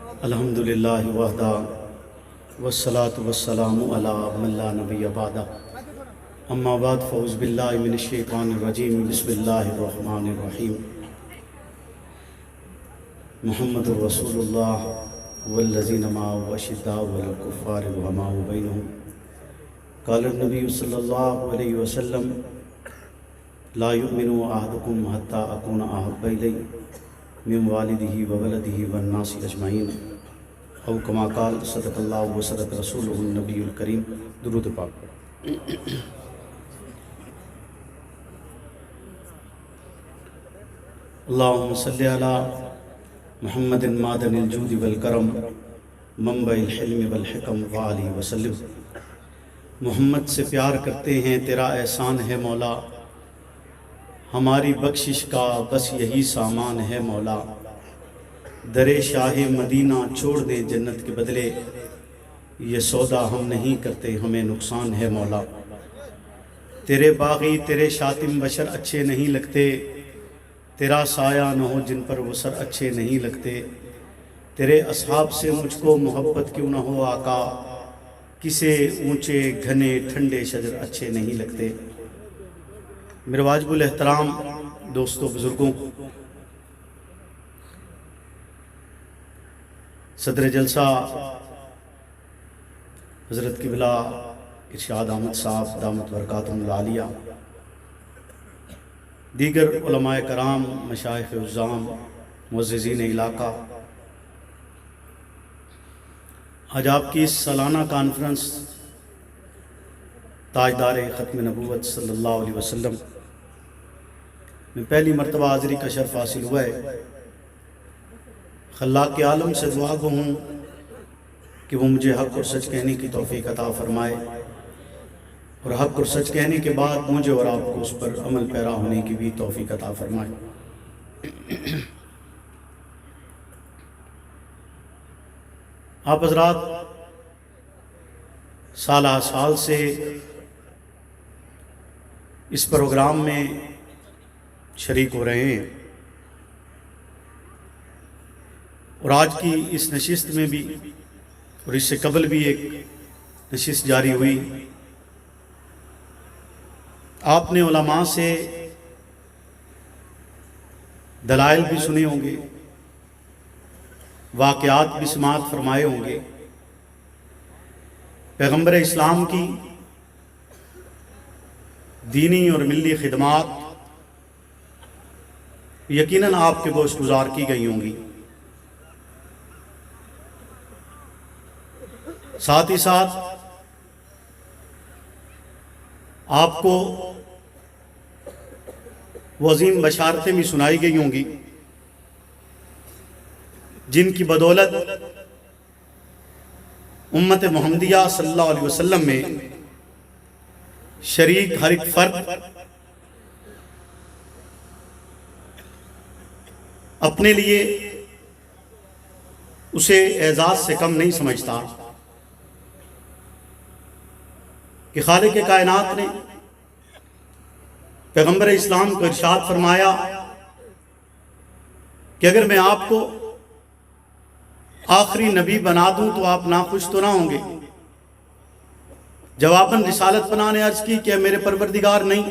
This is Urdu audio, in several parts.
الحمدللہ وحدہ والصلاة والسلام علی من لا نبی بعدہ اما بعد فاعوذ باللہ من الشیطان الرجیم بسم اللہ الرحمن الرحیم محمد رسول اللہ والذین معه اشداء علی الکفار رحماء بینہم قال النبی صلی اللہ علیہ وسلم لا یؤمن احدکم حتی اکون احب الیہ من والدہ وولدہ والناس اجمعین او کما قال صدق اللہ و صدق رسولہ النبی الکریم۔ درود پاک پڑھیں۔ اللہم صلی علی محمد معدن الجود والکرم منبع الحلم والحکم وآلہ وسلم۔ محمد سے پیار کرتے ہیں، تیرا احسان ہے مولا، ہماری بخشش کا بس یہی سامان ہے مولا۔ در شاہ مدینہ چھوڑ دیں جنت کے بدلے، یہ سودا ہم نہیں کرتے، ہمیں نقصان ہے مولا۔ تیرے باغی تیرے شاتم بشر اچھے نہیں لگتے، تیرا سایہ نہ ہو جن پر وہ سر اچھے نہیں لگتے۔ تیرے اصحاب سے مجھ کو محبت کیوں نہ ہو آقا، کسے اونچے گھنے ٹھنڈے شجر اچھے نہیں لگتے۔ میرے واجب الاحترام دوستوں بزرگوں، صدر جلسہ حضرت قبلہ ارشاد احمد صاحب دامت برکاتہم العالیہ، دیگر علماء کرام، مشائخ عظام، معززین علاقہ، آج آپ کی اس سالانہ کانفرنس تاجدار ختم نبوت صلی اللہ علیہ وسلم میں پہلی مرتبہ حاضری کا شرف حاصل ہوا ہے۔ خلاق عالم سے دعا گو ہوں کہ وہ مجھے حق اور سچ کہنے کی توفیق عطا فرمائے، اور حق اور سچ کہنے کے بعد مجھے اور آپ کو اس پر عمل پیرا ہونے کی بھی توفیق عطا فرمائے۔ آپ حضرات سالہ سال سے اس پروگرام میں شریک ہو رہے ہیں، اور آج کی اس نشست میں بھی اور اس سے قبل بھی ایک نشست جاری ہوئی۔ آپ نے علماء سے دلائل بھی سنے ہوں گے، واقعات بھی سماعت فرمائے ہوں گے۔ پیغمبر اسلام کی دینی اور ملی خدمات یقیناً آپ کے گوش گزار کی گئی ہوں گی، ساتھ ہی ساتھ آپ کو وہ عظیم بشارتیں بھی سنائی گئی ہوں گی جن کی بدولت امت محمدیہ صلی اللہ علیہ وسلم میں شریک ہر ایک فرد اپنے لیے اسے اعزاز سے کم نہیں سمجھتا کہ خالق کائنات نے پیغمبر اسلام کو ارشاد فرمایا کہ اگر میں آپ کو آخری نبی بنا دوں تو آپ ناخوش تو نہ ہوں گے۔ جواباً رسالت پناہ نے عرض کی کہ میرے پروردگار نہیں۔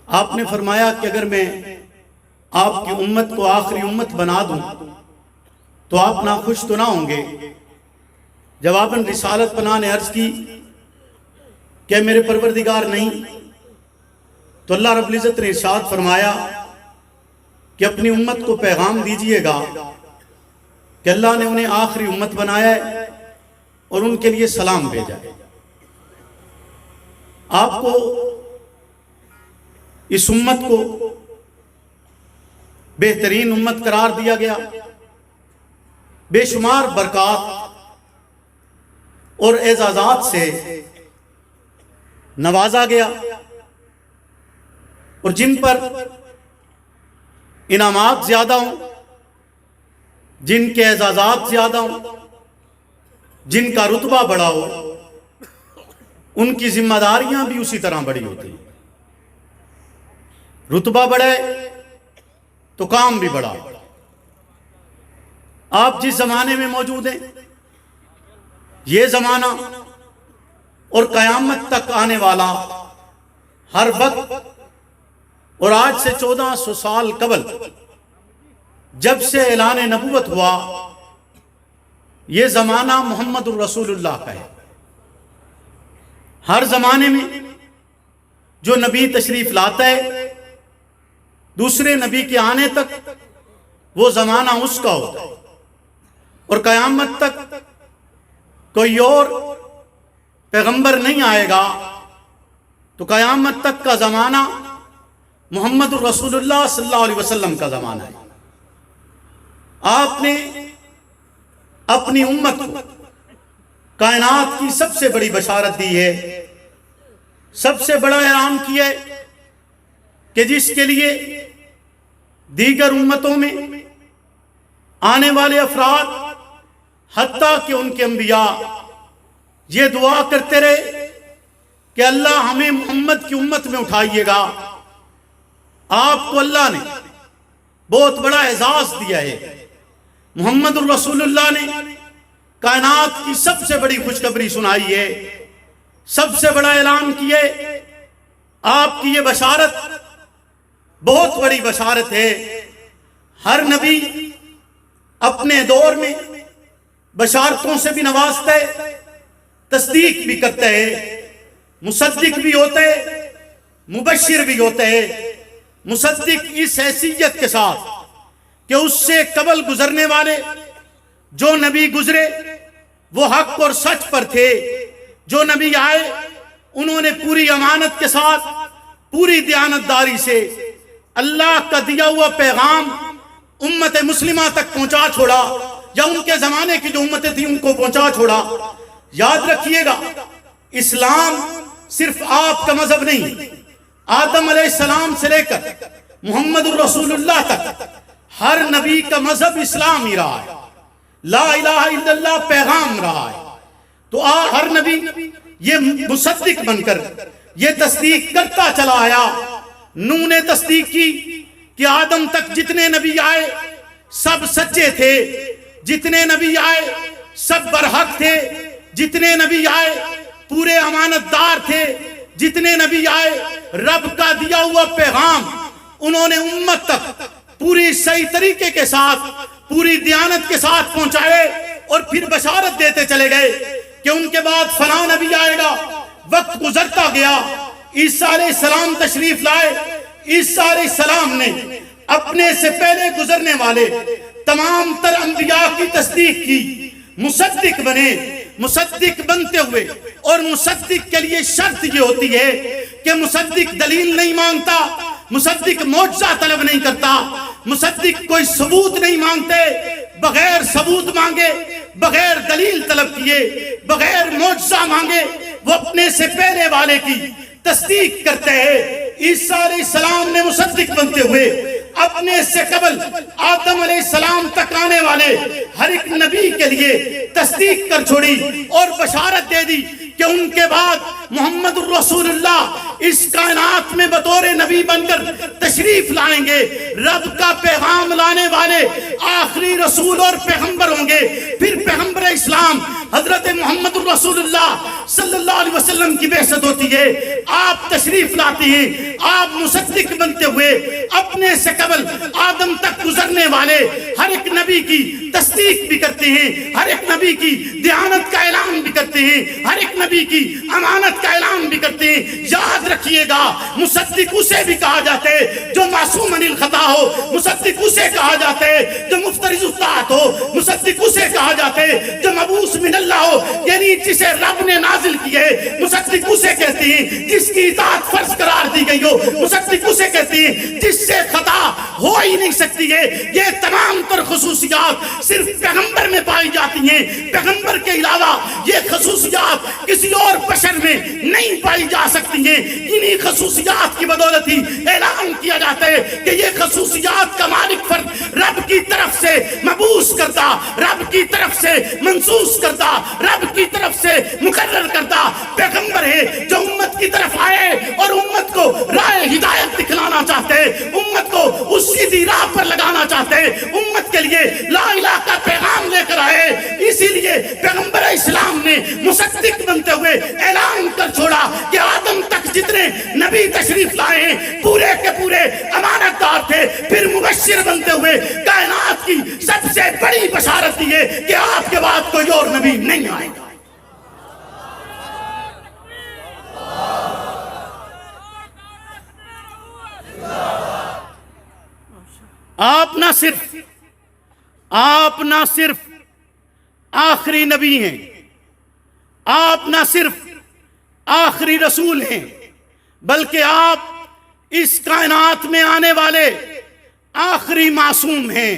آپ نے فرمایا کہ اگر میں آپ کی امت کو آخری امت بنا دوں تو آپ ناخوش تو نہ ہوں گے۔ جواباً رسالت پناہ نے عرض کی کہ میرے پروردگار نہیں۔ تو اللہ رب العزت نے ارشاد فرمایا کہ اپنی امت کو پیغام دیجئے گا کہ اللہ نے انہیں آخری امت بنایا ہے اور ان کے لیے سلام بھیجا ہے۔ آپ کو اس امت کو بہترین امت قرار دیا گیا، بے شمار برکات اور اعزازات سے نوازا گیا، اور جن پر انعامات زیادہ ہوں، جن کے اعزازات زیادہ ہوں، جن کا رتبہ بڑا ہو، ان کی ذمہ داریاں بھی اسی طرح بڑی ہوتی ہیں۔ رتبہ بڑھے تو کام بھی بڑا۔ آپ جس زمانے میں موجود ہیں یہ زمانہ اور قیامت تک آنے والا ہر وقت اور آج سے 1400 سال قبل جب سے اعلان نبوت ہوا یہ زمانہ محمد الرسول اللہ کا ہے۔ ہر زمانے میں جو نبی تشریف لاتا ہے دوسرے نبی کے آنے تک وہ زمانہ اس کا ہوتا ہے، اور قیامت تک کوئی اور پیغمبر نہیں آئے گا تو قیامت تک کا زمانہ محمد الرسول اللہ صلی اللہ علیہ وسلم کا زمانہ ہے۔ آپ نے اپنی امت کو کائنات کی سب سے بڑی بشارت دی ہے، سب سے بڑا اعلان کیا ہے کہ جس کے لیے دیگر امتوں میں آنے والے افراد حتیٰ کہ ان کے انبیاء یہ دعا کرتے رہے کہ اللہ ہمیں محمد کی امت میں اٹھائیے گا، آپ کو اللہ نے بہت بڑا اعزاز دیا ہے۔ محمد الرسول اللہ نے کائنات کی سب سے بڑی خوشخبری سنائی ہے، سب سے بڑا اعلان کیا ہے۔ آپ کی یہ بشارت بہت بڑی بشارت ہے۔ ہر نبی اپنے دور میں بشارتوں سے بھی نوازتا ہے، تصدیق بھی کرتا ہے، مصدق بھی ہوتا ہے، مبشر بھی ہوتا ہے۔ مصدق اس حیثیت کے ساتھ کہ اس سے قبل گزرنے والے جو نبی گزرے وہ حق اور سچ پر تھے، جو نبی آئے انہوں نے پوری امانت کے ساتھ پوری دیانتداری سے اللہ کا دیا ہوا پیغام امت مسلمہ تک پہنچا چھوڑا، یا ان کے زمانے کی جو امتیں تھیں ان کو پہنچا چھوڑا۔ یاد رکھیے گا اسلام صرف آپ کا مذہب نہیں، آدم علیہ السلام سے لے کر محمد الرسول اللہ تک ہر نبی کا مذہب اسلام ہی رہا ہے، لا الہ الا اللہ پیغام رہا ہے۔ تو ہر نبی یہ مصدق بن کر یہ تصدیق کرتا چلا آیا۔ نوح نے تصدیق کی کہ آدم تک جتنے نبی آئے سب سچے تھے، جتنے نبی آئے سب برحق تھے، جتنے نبی آئے پورے امانت دار تھے، جتنے نبی آئے رب کا دیا ہوا پیغام انہوں نے امت تک پوری صحیح طریقے کے ساتھ پوری دیانت کے ساتھ پہنچائے، اور پھر بشارت دیتے چلے گئے کہ ان کے بعد فلاں نبی آئے گا۔ وقت گزرتا گیا، عیسیٰ علیہ السلام تشریف لائے۔ عیسیٰ علیہ السلام نے اپنے سے پہلے گزرنے والے تمام تر انبیاء کی تصدیق کی، مصدق بنے۔ مصدق بنتے ہوئے اور مصدق کے لیے شرط یہ ہوتی ہے کہ مصدق دلیل نہیں مانگتا، مصدق معجزہ طلب نہیں کرتا، مصدق کوئی ثبوت نہیں مانگتے، بغیر ثبوت مانگے، بغیر دلیل طلب کیے، بغیر معجزہ مانگے وہ اپنے سے پہلے والے کی تصدیق کرتے ہیں۔ عیسیٰ علیہ السلام نے مصدق بنتے ہوئے اپنے سے قبل آدم علیہ السلام تک آنے والے ہر ایک نبی کے لیے تصدیق کر چھوڑی اور بشارت دے دی کہ ان کے بعد محمد الرسول اللہ اس کائنات میں بطور نبی بن کر تشریف لائیں گے، رب کا پیغام لانے والے آخری رسول اور پیغمبر ہوں گے۔ پھر پیغمبر اسلام حضرت محمد الرسول اللہ صلی اللہ علیہ وسلم کی بعثت ہوتی ہے، آپ تشریف لاتی ہیں، آپ مصدق بنتے ہوئے اپنے سے قبل آدم تک گزرنے والے ہر ایک نبی کی تصدیق بھی کرتے ہیں، ہر ایک نبی کی دیانت کا اعلان بھی کرتے ہیں، ہر ایک نبی کی امانت کا اعلان بھی کرتے ہیں۔ یاد رکھیے گا مصدق اسے بھی کہا جاتا ہے جو معصوم عن الخطا ہو، مصدق اسے کہا جاتا ہے جو مفترض الطاعت ہو، مصدق اسے کہا جاتا ہے جو مبعوث من اللہ ہو، یعنی جسے رب نے نازل کیا ہے۔ مصدق اسے کہتے ہیں جس کی اطاعت فرض قرار دی گئی ہو، مصدق اسے کہتے ہیں جس سے خطا ہو ہی نہیں سکتی ہے۔ یہ تمام تر خصوصیات صرف پیغمبر میں پائی جاتی ہیں، پیغمبر کے علاوہ یہ خصوصیات کسی اور بشر میں نہیں پائی جا سکتی ہیں۔ انہی خصوصیات کی بدولت ہی اعلان کیا جاتا ہے کہ یہ خصوصیات کا مالک فرد رب کی طرف سے مبعوث کرتا، رب کی طرف سے منصوص کرتا، رب کی طرف سے مقرر کرتا پیغمبر ہے جو امت کی طرف آئے اور امت کو راہ ہدایت دکھلانا چاہتے ہیں، امت کو اس سیدھی راہ پر لگانا چاہتے ہیں، امت کے لیے لا الہ کا پیغام جتنے نبی تشریف لائے ہیں پورے کے پورے امانت دار تھے. پھر مبشر بنتے ہوئے کائنات کی سب سے بڑی بشارت دی ہے کہ آپ کے بعد کوئی اور نبی نہیں آئے گا. آپ نہ صرف آخری نبی ہیں, آپ نہ صرف آخری رسول ہیں, بلکہ آپ اس کائنات میں آنے والے آخری معصوم ہیں,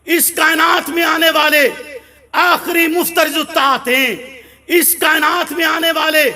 اس کائنات میں آنے والے آخری مفترض الطاعت ہیں, اس کائنات میں آنے والے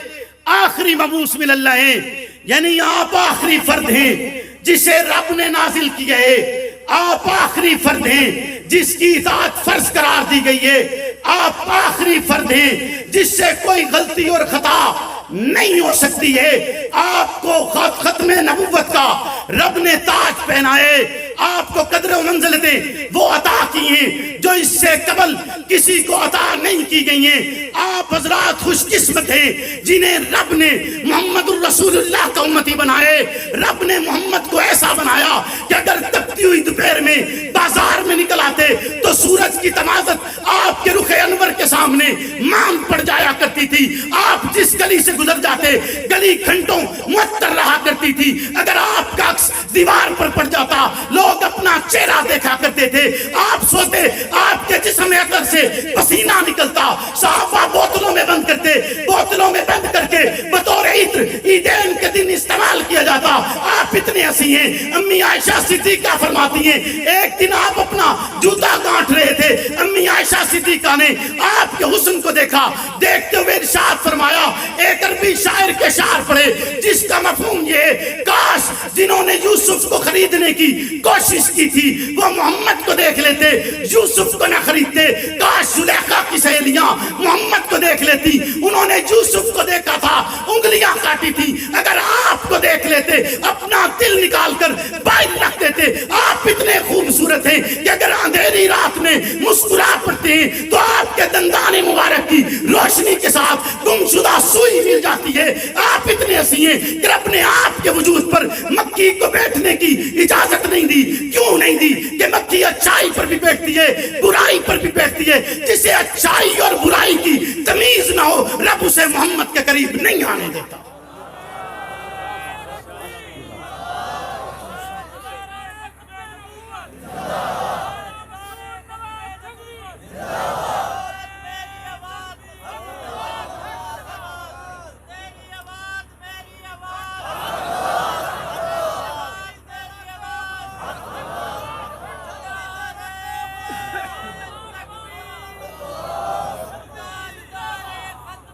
آخری مبعوث من اللہ ہیں. یعنی آپ آخری فرد ہیں جسے رب نے نازل کیا ہے, آپ آخری فرد ہیں جس کی اطاعت فرض قرار دی گئی ہے, آپ آخری فرد ہیں جس سے کوئی غلطی اور خطا نہیں ہو سکتی ہے. آپ کو ختم نبوت کا رب نے تاج پہنائے, آپ کو قدر و منزلتیں وہ عطا کی ہیں جو اس سے قبل کسی کو عطا نہیں کی گئی ہیں. آپ حضرات خوش قسمت ہیں جنہیں رب نے محمد الرسول اللہ کا امتی بنائے. رب نے محمد کو ایسا بنایا کہ اگر تپتی ہوئی دوپہر میں بازار میں نکل آتے تو سورج کی تمازت آپ کے رخ انور کے سامنے مام پڑ جایا کرتی تھی. آپ جس گلی سے گزر جاتے گلی گھنٹوں معطر رہا کرتی تھی. اگر آپ کا عکس دیوار پر پڑ جاتا لوگ اپنا چہرہ دیکھا کرتے تھے. آپ سوتے آپ کے جسم اثر سے پسینہ نکلتا, صحابہ بوتلوں میں بند کرتے, بوتلوں میں بند کر کے بطور عطر عیدین کے دن استعمال کیا جاتا. آپ اتنے ہنسی ہیں. امی عائشہ صدیقہ فرماتی ہیں ایک دن آپ اپنا جوتا گانٹھ رہے تھے, امی عائشہ صدیقہ نے آپ کے حسن کو دیکھا, دیکھتے ہوئے ارشاد فرمایا, ایک عربی شاعر کے شعر پڑھے جس کا مفہوم یہ ہے, کاش جنہوں نے یوسف کو خریدنے کی کوشش کی تھی وہ محمد کو دیکھ لیتے, یوسف کو نہ خریدتے. کاش زلیخا کی سہیلیاں محمد کو دیکھ لیتی, انہوں نے یوسف کو دیکھا تھا انگلیاں کاٹی تھی. اگر آپ کو دیکھ لیتے اپنا دل نکال کر باہر رکھ دیتے. آپ اتنے خوبصورت ہیں کہ اگر اندھیری رات میں مسکرا پڑتے ہیں تو آپ کے دندان مبارک کی روشنی کے ساتھ گمشدہ سوئی مل جاتی ہے. آپ اتنے ہنسی ہیں کہ رب نے آپ کے وجود پر مکھی کو بیٹھنے کی اجازت نہیں دی. کیوں نہیں دی؟ کہ مکھی اچھائی پر بھی بیٹھتی ہے, برائی پر بھی بیٹھتی ہے. جسے اچھائی اور برائی کی تمیز نہ ہو رب اسے محمد کے قریب نہیں آنے دیتا.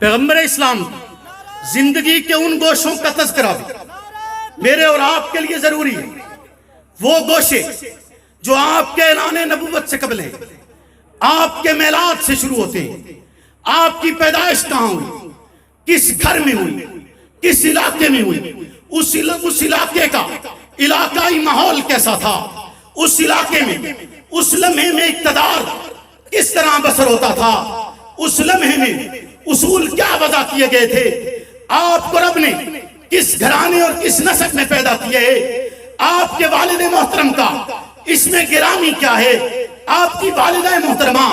پیغمبر اسلام زندگی کے ان گوشوں کا تذکرہ بھی میرے اور آپ کے لیے ضروری ہے. وہ گوشے جو آپ کے اعلان نبوت سے قبل ہیں, آپ کے میلاد سے شروع ہوتے ہیں. آپ کی پیدائش کہاں ہوئی, کس گھر میں ہوئی, کس علاقے میں ہوئی, اس علاقے کا علاقائی ماحول کیسا تھا, اس علاقے میں اس لمحے میں اقتدار کس طرح بسر ہوتا تھا, اس لمحے میں اصول کیا وضع کیے گئے تھے, آپ کو رب نے کس گھرانے اور کس نسب میں پیدا کیے ہے, آپ کے والد محترم کا اس میں گرامی کیا ہے, آپ کی والدہ محترمہ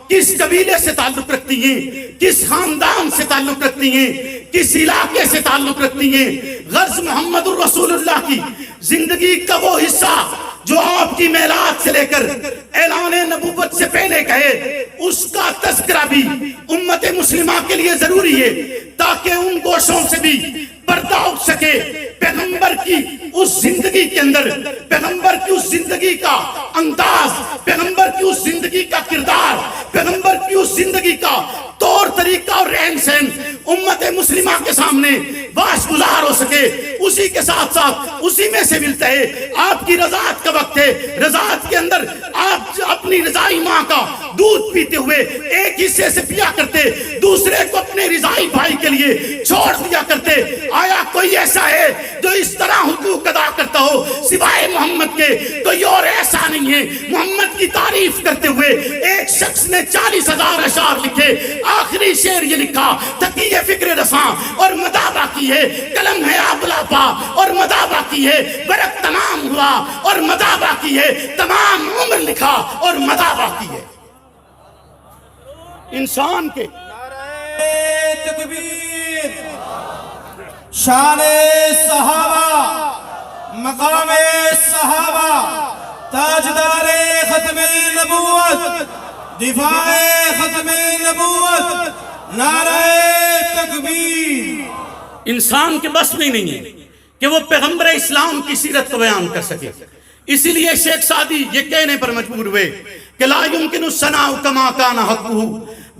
کس قبیلے سے تعلق رکھتی ہیں, کس خاندان سے تعلق رکھتی ہیں, کس علاقے سے تعلق رکھتی ہیں. غرض محمد الرسول اللہ کی زندگی کا وہ حصہ جو آپ کی میلاد سے لے کر اعلان نبوت سے پہلے کہے, اس کا تذکرہ بھی امت مسلمہ کے لیے ضروری ہے تاکہ ان گوشوں سے بھی پردہ اٹھ سکے. پیغمبر کی اس زندگی کے اندر, پیغمبر کی اس زندگی کا انداز, پیغمبر کی اس زندگی کا کردار, پیغمبر کی اس زندگی کا طور طریقہ اور رہن سہن امت مسلمہ کے سامنے واش گزار ہو سکے. اسی کے ساتھ ساتھ اسی میں سے ملتا ہے آپ کی رضاعت کا وقت ہے. رضاعت کے اندر آپ اپنی رضائی ماں کا دودھ پیتے ہوئے ایک حصے سے پیا کرتے, دوسرے کو اپنے رضائی بھائی کے لیے چھوڑ دیا کرتے. آیا کوئی ایسا ہے جو اس طرح حقوق ادا کرتا ہو سوائے محمد کے؟ کوئی اور ایسا نہیں ہے. محمد کی تعریف کرتے ہوئے ایک شخص نے 40,000 اشعار لکھے. آخری شعر یہ لکھا, تقی فکر رساں اور مداحہ باقی ہے، قلم ہے آبلا پا اور مدہ باقی ہے، برق تمام ہوا اور مدہ باقی ہے، تمام عمر لکھا اور مدہ باقی ہے۔ انسان کے نعرہ تکبیر، شان صحابہ، مقام صحابہ، تاجدار ختم نبوت، دفاع ختم نبوت، نعرہ تکبیر۔ انسان کے بس میں نہیں ہے کہ وہ پیغمبر اسلام کی سیرت کو بیان کر سکے، اسی لیے شیخ سعدی یہ کہنے پر مجبور ہوئے کہ لا یمکن الثناء کما کان حقہ،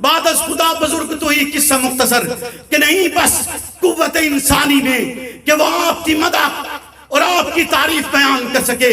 بعد از خدا بزرگ تو ہی قصہ مختصر، کہ نہیں بس قوت انسانی میں کہ وہ آپ کی مدح اور آپ کی تعریف بیان کر سکے۔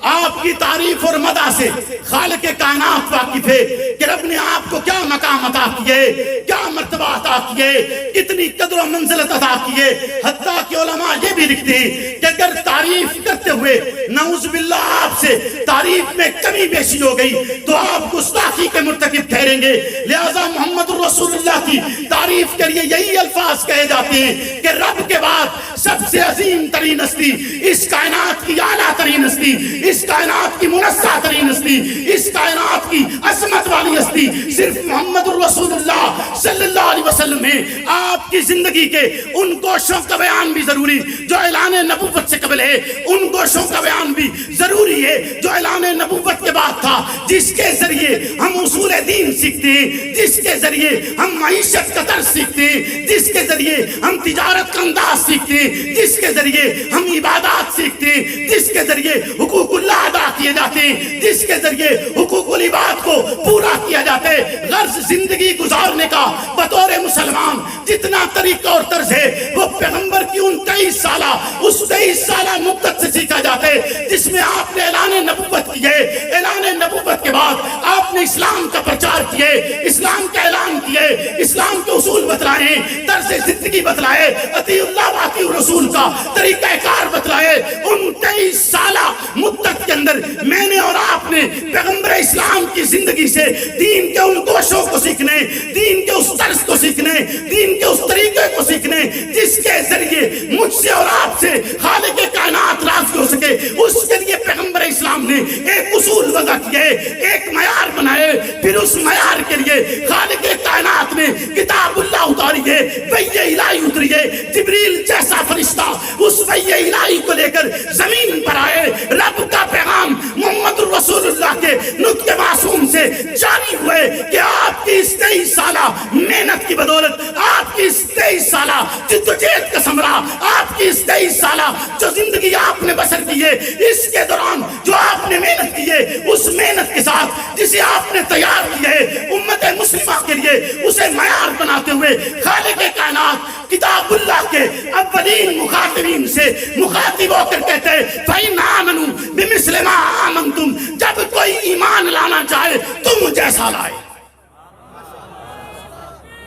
آپ کی تعریف اور مدح سے خالق کائنات واقف ہے کہ رب نے آپ کو کیا مقام عطا کیے، کیا مرتبہ عطا کیے، کتنی قدر و منزلت عطا کیے۔ حتیٰ کہ علماء یہ بھی لکھتے ہیں کہ اگر تعریف کرتے ہوئے نعوذ باللہ آپ سے تعریف میں کمی بیشی ہو گئی تو آپ گستاخی کے مرتکب ٹھہریں گے۔ لہذا محمد رسول اللہ کی تعریف کے لیے یہی الفاظ کہے جاتے ہیں کہ رب کے بعد سب سے عظیم ترین ہستی، اس کائنات کی اعلیٰ ترین ہستی، اس کائنات کی منزہ ترین ہستی، اس کائنات کی عظمت والی ہستی صرف محمد رسول اللہ صلی اللہ علیہ وسلم ہے۔ آپ کی زندگی کے ان گوشوں کا بیان بھی ضروری جو اعلان نبوت سے قبل ہے، ان گوشوں کا بیان بھی ضروری ہے جو اعلان نبوت کے بعد تھا، جس کے ذریعے ہم اصول دین سیکھتے ہیں، جس کے ذریعے ہم معیشت کا طرز سیکھتے ہیں، جس کے ذریعے ہم تجارت کا انداز سیکھتے ہیں، جس کے ذریعے ہم عبادات سیکھتے ہیں، جس کے ذریعے حقوق اللہ ادا کیے جاتے ہیں، جس کے ذریعے حقوق العباد کو پورا کیا جاتا ہے۔ غرض زندگی گزارنے کا بطور مسلمان جتنا طریقہ اور طرز ہے وہ پیغمبر کی ان 23 سالہ اس 23 سالہ مدت سے سیکھا جاتا ہے جس میں آپ نے اعلان نبوت کیے۔ اعلان نبوت کے بعد آپ نے اسلام کا پرچار کیے، اسلام کا اعلان کیے، اسلام کے اصول بتلائے، طرز زندگی بتلائے، اطیع اللہ و اطیع الرسول کا طریقہ کار بتلائے۔ ان 23 سالہ مدت کے اندر میں نے اور آپ نے پیغمبر اسلام کی زندگی سے دین کے ان گوشوں کو سیکھنے، دین کے اس طرز کو سیکھنے، دین کے اس طریقے کو سیکھنے جس کے ذریعے مجھ سے اور آپ سے خالق کائنات راضی ہو سکے۔ اس کے لیے پیغمبر اسلام نے ایک اصول وضع کیے، ایک معیار بنائے، پھر اس معیار کے لیے خالق کائنات نے کتاب اللہ اتاری ہے، وحی الہی اتری ہے، جبریل جیسا فرشتہ اس وحی الہی کو لے کر زمین پر آئے۔ رب کا پیغام محمد رسول اللہ کے نطق معصوم سے جاری ہوئے کہ آپ کی اس 23 سالہ محنت کی بدولت، آپ کی اس 23 سالہ جدوجہد کا ثمرہ، آپ کی اس 23 سالہ جو زندگی آپ نے بسر کی ہے، اس کے دوران جو آپ نے محنت کی ہے، اس محنت کے ساتھ جسے آپ نے تیار کیا ہے امت مسلمہ کے لیے، اسے معیار بناتے ہوئے خالق کائنات کتاب اللہ کے اولین مخاطبین سے مخاطب ہو کر کہتے ہیں فَإِنْ آمَنُوا بِمِثْلِ مَا آمَنْتُمْ، جب کوئی ایمان لانا چاہے تم جیسا لائے۔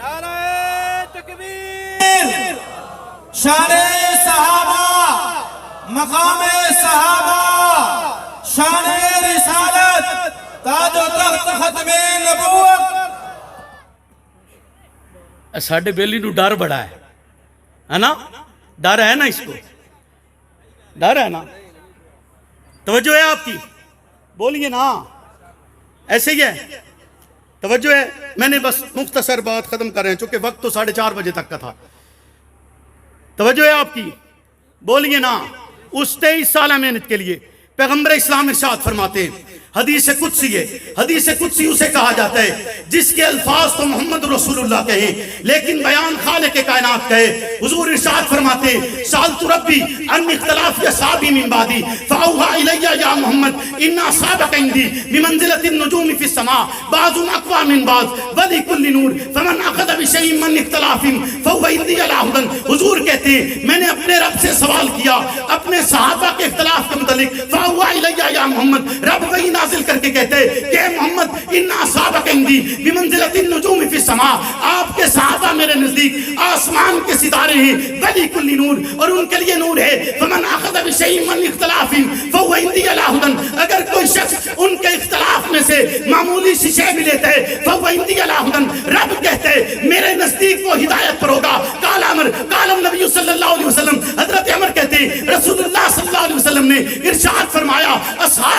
نعرہ تکبیر، شان صحابہ، مقام صحابہ، شان رسالت، تاج و تخت ختم نبوت۔ ساڈے بیلی نو ڈر بڑا ہے نا؟ ڈر ہے نا؟ اس کو ڈر ہے نا؟ توجہ ہے آپ کی؟ بولیے نا، ایسے ہی ہے؟ توجہ ہے؟ میں نے بس مختصر بات ختم کر رہے ہیں چونکہ وقت تو 4:30 بجے تک کا تھا۔ توجہ ہے آپ کی؟ بولیے نا۔ اس 23 سالہ محنت کے لیے پیغمبر اسلام ارشاد فرماتے ہیں، حدیث قدسی ہے، حدیث قدسی اسے کہا جاتا ہے جس کے الفاظ تو محمد رسول اللہ کہیں لیکن بیان خالق کائنات کہے۔ حضور ارشاد فرماتے ہیں سألت ربی ان اختلاف اصحابی من بعدی فاوحی الی یا محمد ان اصحابک عندی بمنزلۃ النجوم فی السماء بعضهم اقوى من بعض ولکل نور فمن اخذ بشیء من اختلاف فهو عندی علی هدی۔ حضور کہتے ہیں میں نے اپنے رب سے سوال کیا اپنے صحابہ کے اختلاف کے متعلق، فاوحی الی یا محمد، رب وہی نازل کر کے کہتے کہ محمد ان اصحابک عندی بمنزلۃ النجوم فی السماء، آپ کے صحابہ میرے نزدیک آسمان کے ستارے ہیں، ولکل نور، اور ان کے لیے نور ہے، فمن اخذ بشیء من اختلاف فهو عندی علی هدی، اگر کوئی شخص ان کے اختلاف میں سے معمولی سی شے بھی لیتا ہے فهو عندی علی هدی، رب کہتے میرے نزدیک وہ ہدایت پر ہوگا۔ قال عمر قال النبی صلی اللہ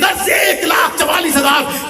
1,44,000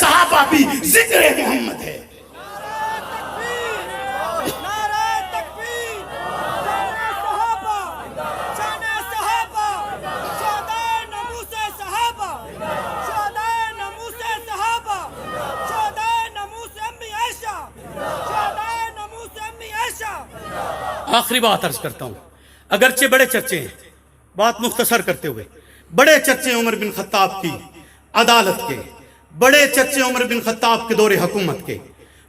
صحابہ بھی ذکر محمد ہے۔ آخری بات عرض کرتا ہوں، اگرچہ بڑے چرچے ہیں، بات مختصر کرتے ہوئے، بڑے چرچے عمر بن خطاب کی عدالت کے، بڑے چرچے عمر بن خطاب کے دور حکومت کے،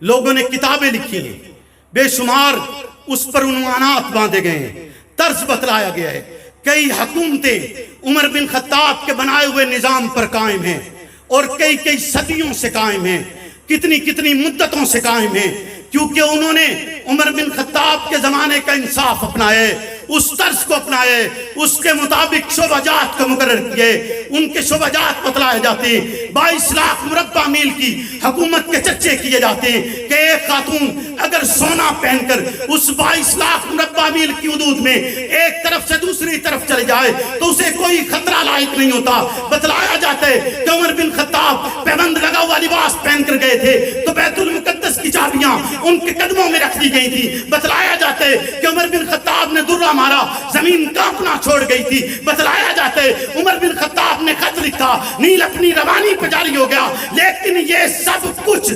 لوگوں نے کتابیں لکھی ہیں، بے شمار اس پر عنوانات باندھے گئے ہیں، طرز بتلایا گیا ہے، کئی حکومتیں عمر بن خطاب کے بنائے ہوئے نظام پر قائم ہیں اور کئی صدیوں سے قائم ہیں، کتنی مدتوں سے قائم ہیں، کیونکہ انہوں نے عمر بن خطاب کے زمانے کا انصاف اپنائے، اس طرز کو اپنائے، اس کے مطابق شعبہ جات کو مقرر کیے، ان کے شعبہ جات بتلائے جاتے ہیں، 22 لاکھ مربع میل کی حکومت کے چرچے کیے جاتے ہیں کہ ایک خاتون اگر سونا پہن کر اس 22 لاکھ مربع میل کی حدود میں ایک طرف سے دوسری طرف چلے جائے تو اسے کوئی خطرہ لاحق نہیں ہوتا۔ بتلایا جاتا ہے کہ عمر بن خطاب پیبند لگا ہوا لباس پہن کر گئے تھے تو بیت المقدس کی چابیاں ان کے قدموں میں رکھ دی گئی تھی۔ بتلایا جاتا ہے کہ عمر بن خطاب نے درہ مارا، زمین کانپنا چھوڑ گئی تھی۔ بتلایا جاتا ہے عمر بن خطاب نے خط لکھا، نیل اپنی روانی پہ جاری ہو گیا، لیکن یہ سب کچھ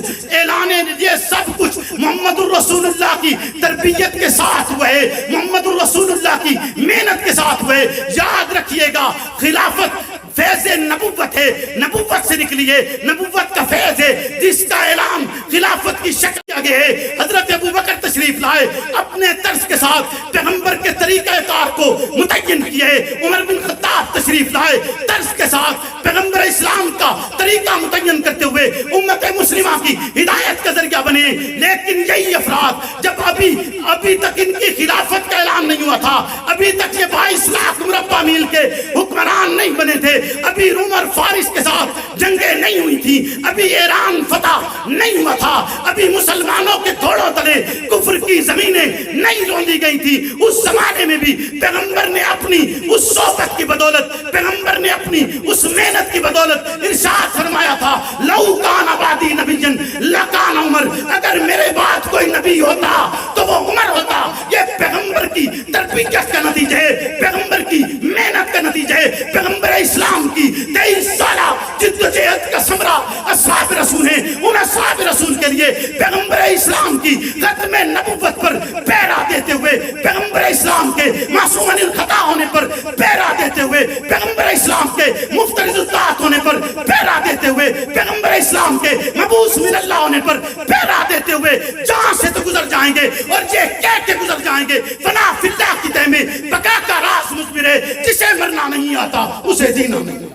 محمد الرسول اللہ کی تربیت کے ساتھ ہوئے، محمد الرسول اللہ کی محنت کے ساتھ ہوئے۔ یاد رکھیے گا، خلافت فیض نبوت ہے، نبوت سے نکلی ہے، نبوت کا فیض ہے جس کا اعلان خلافت کی شکل میں آگے ہے۔ حضرت ابوبکر تشریف لائے، اپنے طرز کے ساتھ پیغمبر کے طریقہ کار کو متعین کیے۔ عمر بن خطاب تشریف لائے، طرز کے ساتھ پیغمبر اسلام کا طریقہ متعین کرتے ہوئے امت مسلمہ کی ہدایت کا ذریعہ بنے۔ لیکن یہی افراد جب ابھی تک ان کی خلافت کا اعلان نہیں ہوا تھا، ابھی تک یہ 22 لاکھ مربع میل کے حکمران نہیں بنے تھے، ابھی روم اور فارس کے ساتھ جنگیں نہیں ہوئی تھی، ابھی ایران فتح نہیں ہوا تھا، ابھی مسلمانوں کے تھوڑوں تلے کفر کی زمینیں نہیں روندی گئی تھی، اس زمانے میں بھی پیغمبر نے اپنی اس صحبت کی بدولت، پیغمبر نے اپنی اس محنت کی بدولت ارشاد فرمایا تھا، لو کان بعدی نبی لکان عمر، اگر میرے بعد کوئی نبی ہوتا تو وہ عمر ہوتا۔ یہ پیغمبر کی تربیت کا نتیجہ ہے، پیغمبر کی محنت کا نتیجہ ہے، پیغمبر اسلام کی 23 سالہ جدوجہد کا ثمرہ اصحاب رسول ہیں۔ ان اصحاب رسول کے لیے پیغمبر اسلام کی ختم نبوت پر پیرا دیتے ہوئے، پیغمبر اسلام کے معصوم عن الخطا ہونے پر پیرا دیتے ہوئے، پیغمبر اسلام کے مفترض الطاعت ہونے پر پیرا دیتے ہوئے، پیغمبر اسلام کے مبعوث من اللہ ہونے پر پیرا دیتے ہوئے جہاں سے تو گزر جائیں گے اور یہ کہہ کے گزر جائیں گے، فنا فی اللہ کی تہ میں بقا کا راز مضمر ہے، جسے مرنا نہیں آتا اسے جینا نہیں۔